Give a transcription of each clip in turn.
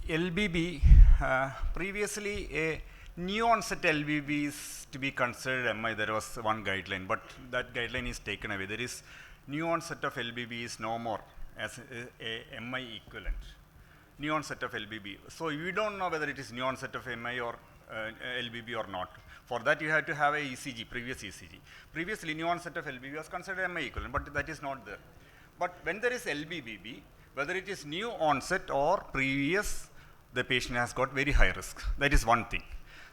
LBB, previously a new onset LBB is to be considered MI. There was one guideline, but that guideline is taken away. There is new onset of LBB is no more as a MI equivalent. New onset of LBB. So we don't know whether it is new onset of MI or LBB or not. For that you have to have a ECG, previous ECG. Previously new onset of LBB was considered MI equivalent, but that is not there. But when there is LBBB, whether it is new onset or previous, the patient has got very high risk. That is one thing.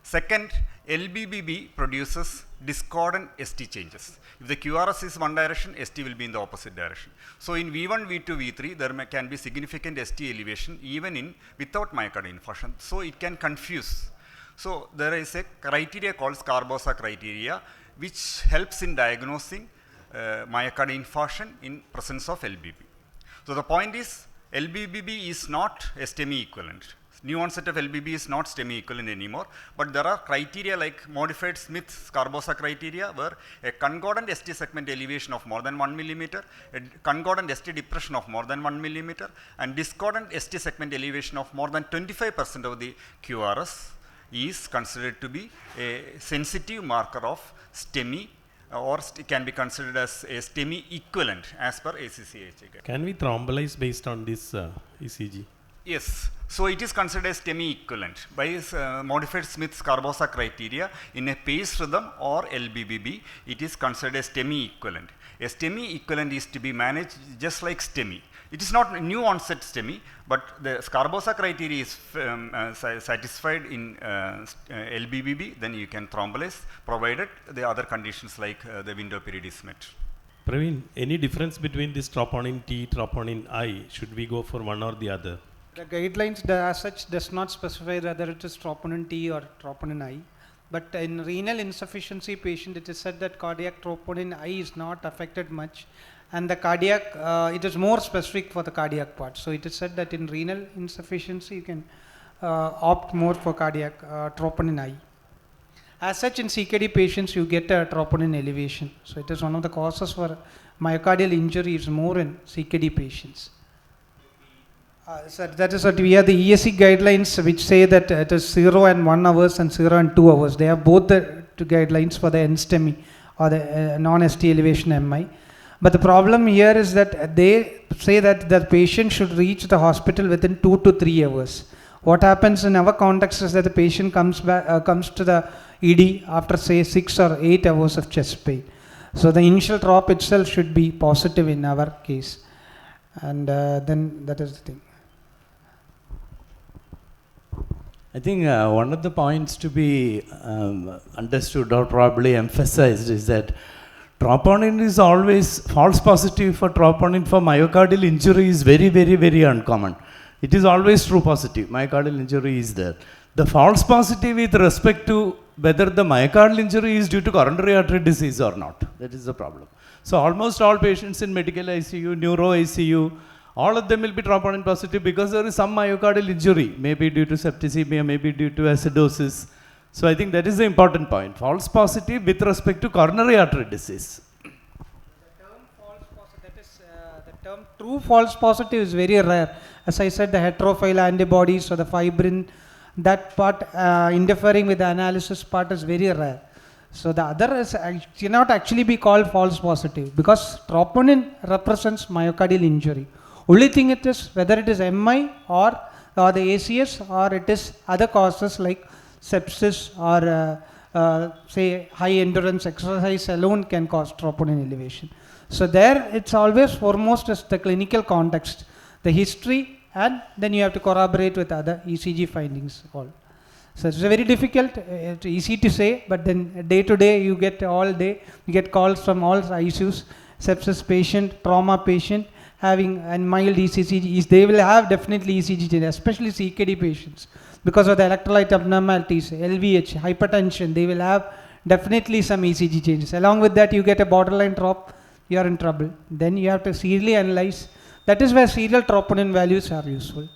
Second, LBBB produces discordant ST changes. If the QRS is one direction, ST will be in the opposite direction. So in V1, V2, V3, there can be significant ST elevation even without myocardial infarction. So it can confuse. So there is a criteria called Scarbosa criteria, which helps in diagnosing myocardial infarction in presence of LBB. So the point is, LBBB is not a STEMI equivalent. New onset of LBB is not STEMI equivalent anymore, but there are criteria like modified Smith-Scarbosa criteria, where a concordant ST segment elevation of more than 1 millimeter, a concordant ST depression of more than 1 millimeter, and discordant ST segment elevation of more than 25% of the QRS is considered to be a sensitive marker of STEMI, or can be considered as a STEMI equivalent as per ACC/AHA. Can we thrombolize based on this ECG? Yes. So it is considered as STEMI equivalent by modified Smith-Scarbosa criteria in a pace rhythm or LBBB. It is considered as STEMI equivalent. A STEMI equivalent is to be managed just like STEMI. It is not new onset STEMI, but the Scarbosa criteria is satisfied in LBBB, then you can thrombolize, provided the other conditions like the window period is met. Praveen, any difference between this troponin T, troponin I? Should we go for one or the other? The guidelines as such does not specify whether it is troponin T or troponin I, but in renal insufficiency patient it is said that cardiac troponin I is not affected much, and the cardiac, it is more specific for the cardiac part. So it is said that in renal insufficiency you can opt more for cardiac troponin I. As such, in CKD patients you get a troponin elevation. So it is one of the causes for myocardial injury is more in CKD patients. So that is what we have the ESC guidelines which say that it is 0 and 1 hours and 0 and 2 hours. They have both the two guidelines for the NSTEMI or the non-ST elevation MI. But the problem here is that they say that the patient should reach the hospital within 2 to 3 hours. What happens in our context is that the patient comes to the ED after say 6 or 8 hours of chest pain. So the initial drop itself should be positive in our case. And then that is the thing. I think one of the points to be understood or probably emphasized is that troponin is always false positive for troponin for myocardial injury is very, very, very uncommon. It is always true positive. Myocardial injury is there. The false positive with respect to whether the myocardial injury is due to coronary artery disease or not. That is the problem. So almost all patients in medical ICU, neuro ICU, all of them will be troponin positive because there is some myocardial injury, maybe due to septicemia, maybe due to acidosis. So I think that is the important point. False positive with respect to coronary artery disease. The term false positive, that is the term true false positive is very rare. As I said, the heterophile antibodies or the fibrin, that part interfering with the analysis part is very rare. So the other is cannot actually be called false positive because troponin represents myocardial injury. Only thing it is whether it is MI or the ACS or it is other causes like sepsis or say high endurance exercise alone can cause troponin elevation. So there it's always foremost is the clinical context, the history, and then you have to corroborate with other ECG findings all. So it's very difficult, it's easy to say, but then day to day you get all day, you get calls from all ICUs, sepsis patient, trauma patient, having and mild ECG, they will have definitely ECG change, especially CKD patients. Because of the electrolyte abnormalities, LVH, hypertension, they will have definitely some ECG changes. Along with that, you get a borderline drop, you are in trouble. Then you have to serially analyze. That is where serial troponin values are useful.